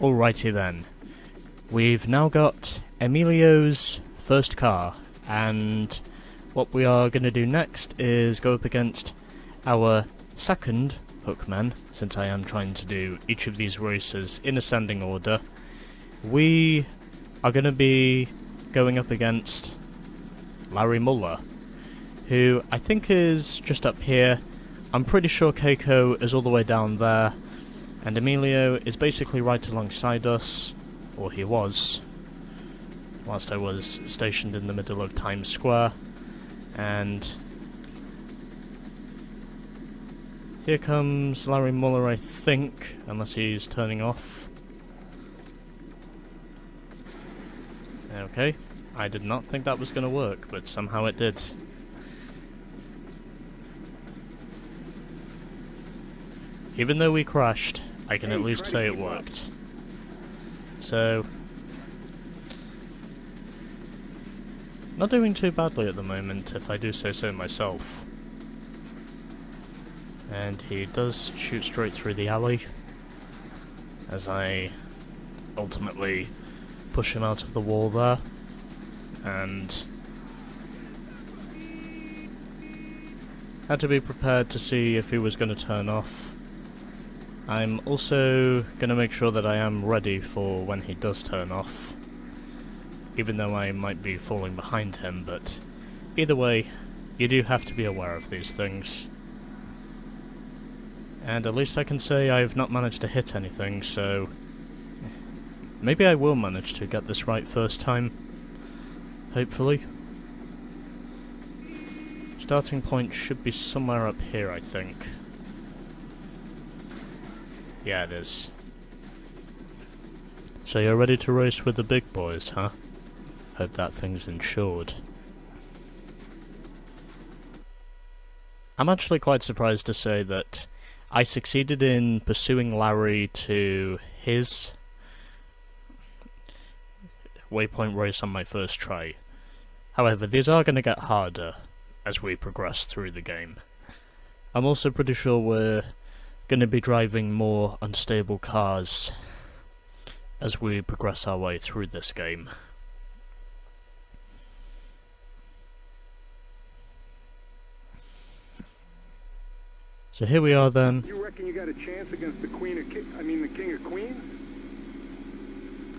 Alrighty then. We've now got Emilio's first car, and what we are going to do next is go up against our second hookman, since I am trying to do each of these races in ascending order. We are going to be going up against Larry Muller, who I think is just up here. I'm pretty sure Keiko is all the way down there, and Emilio is basically right alongside us, or he was, whilst I was stationed in the middle of Times Square. And here comes Larry Muller, I think, unless he's turning off. Okay, I did not think that was going to work, but somehow it did. Even though we crashed, I can at least say it worked. So, not doing too badly at the moment, if I do say so myself. And he does shoot straight through the alley, as I ultimately push him out of the wall there, and had to be prepared to see if he was going to turn off. I'm also going to make sure that I am ready for when he does turn off, even though I might be falling behind him, but either way, you do have to be aware of these things. And at least I can say I've not managed to hit anything, so maybe I will manage to get this right first time, hopefully. Starting point should be somewhere up here, I think. Yeah, it is. So you're ready to race with the big boys, huh? Hope that thing's insured. I'm actually quite surprised to say that I succeeded in pursuing Larry to his waypoint race on my first try. However, these are going to get harder as we progress through the game. I'm also pretty sure we're going to be driving more unstable cars as we progress our way through this game. So here we are then. You reckon you got a chance against the King of Queens?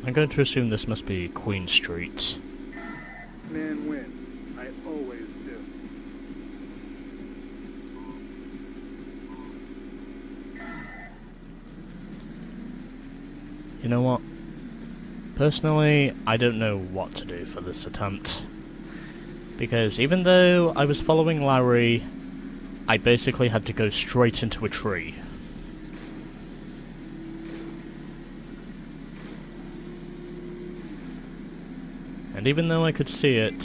I'm going to assume this must be Queen Street. Man, win. I always do. You know what? Personally, I don't know what to do for this attempt. Because even though I was following Larry, I basically had to go straight into a tree. And even though I could see it,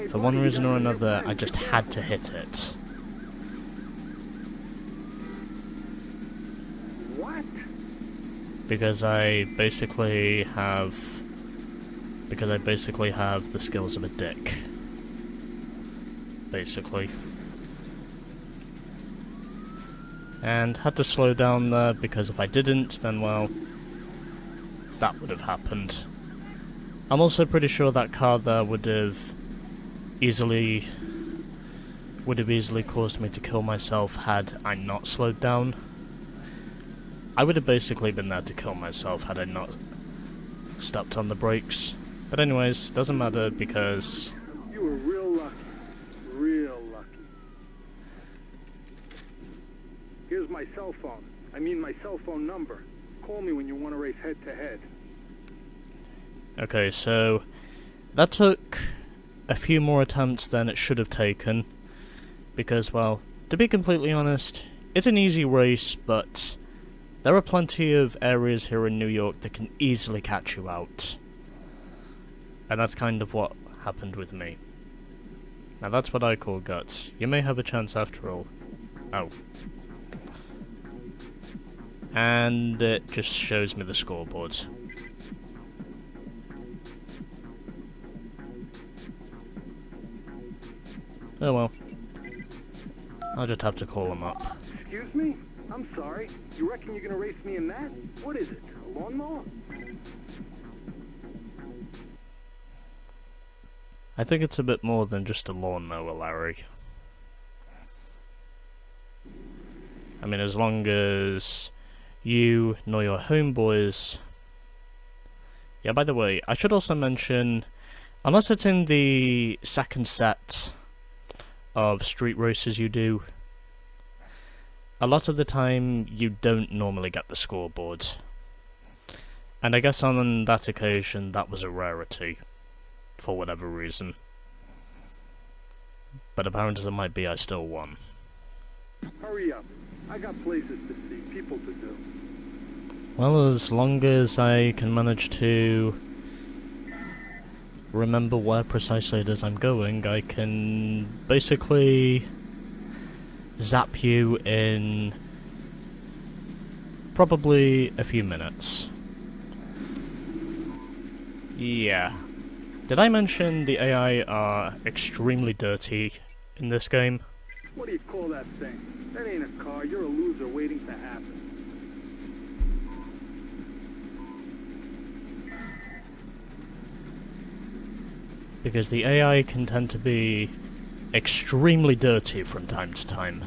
for one reason or another, I just had to hit it. What? Because I basically have the skills of a dick. Basically. And had to slow down there, because if I didn't, then well, that would have happened. I'm also pretty sure that car there would have easily caused me to kill myself had I not slowed down. I would have basically been there to kill myself had I not stepped on the brakes. But anyways, doesn't matter because You were real lucky. Real lucky. Here's my cell phone. My cell phone number. Call me when you want to race head to head. Okay, so that took a few more attempts than it should have taken, because, well, to be completely honest, it's an easy race, but there are plenty of areas here in New York that can easily catch you out. And that's kind of what happened with me. Now that's what I call guts. You may have a chance after all. Oh. And it just shows me the scoreboard. Oh well. I'll just have to call him up. Excuse me? I'm sorry. You reckon you're gonna race me in that? What is it? A lawnmower? I think it's a bit more than just a lawnmower, Larry. I mean, as long as you nor your homeboys... Yeah, by the way, I should also mention, unless it's in the second set of street races you do, a lot of the time you don't normally get the scoreboard. And I guess on that occasion that was a rarity, for whatever reason. But apparent as it might be, I still won. Hurry up. I got places to see, people to do. Well, as long as I can manage to remember where precisely it is I'm going, I can basically zap you in probably a few minutes. Yeah. Did I mention the AI are extremely dirty in this game? What do you call that thing? That ain't a car. You're a loser waiting to happen. Because the AI can tend to be extremely dirty from time to time.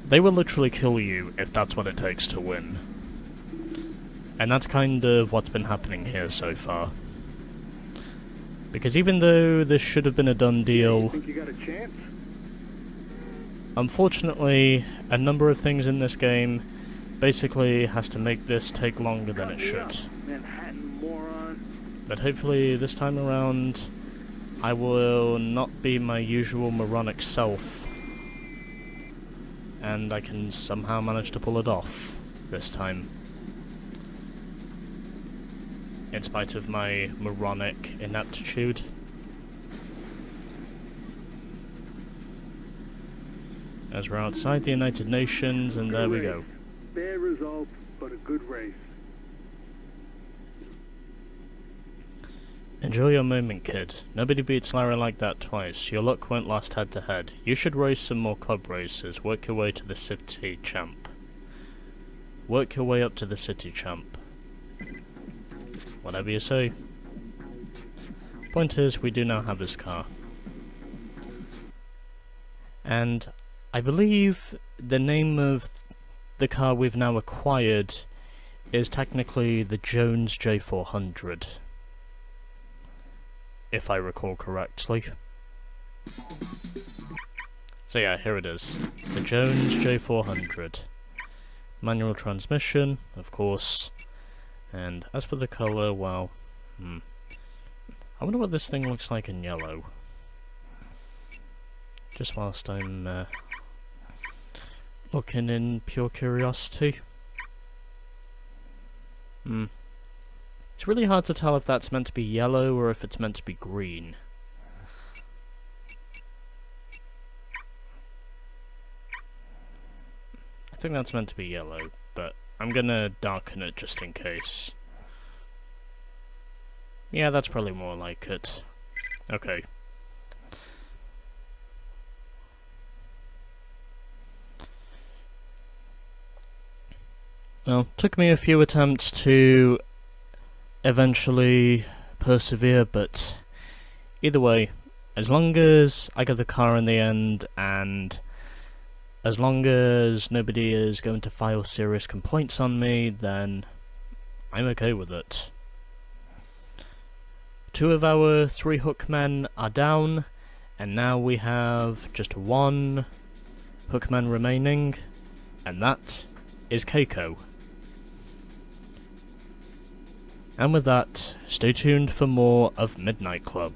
They will literally kill you if that's what it takes to win. And that's kind of what's been happening here so far. Because even though this should have been a done deal, You think you got a chance? unfortunately, a number of things in this game basically has to make this take longer than it Cut me should. up, Manhattan moron. But hopefully this time around, I will not be my usual moronic self, and I can somehow manage to pull it off this time. In spite of my moronic ineptitude. As we're outside the United Nations, and there we go. Bad result, but a good race. Enjoy your moment, kid. Nobody beats Larry like that twice. Your luck won't last head to head. You should race some more club races. Work your way to the city champ. Work your way up to the city champ. Whatever you say. Point is, we do now have his car. And I believe the name of the car we've now acquired is technically the Jones J400. If I recall correctly. So yeah, here it is. The Jones J400. Manual transmission, of course. And as for the colour, well, I wonder what this thing looks like in yellow. Just whilst I'm looking in pure curiosity. It's really hard to tell if that's meant to be yellow or if it's meant to be green. I think that's meant to be yellow, but I'm gonna darken it just in case. Yeah, that's probably more like it. Okay. Well, took me a few attempts to eventually persevere, but either way, as long as I get the car in the end, and as long as nobody is going to file serious complaints on me, then I'm okay with it. 2 of our 3 hookmen are down, and now we have just 1 hookman remaining, and that is Keiko. And with that, stay tuned for more of Midnight Club.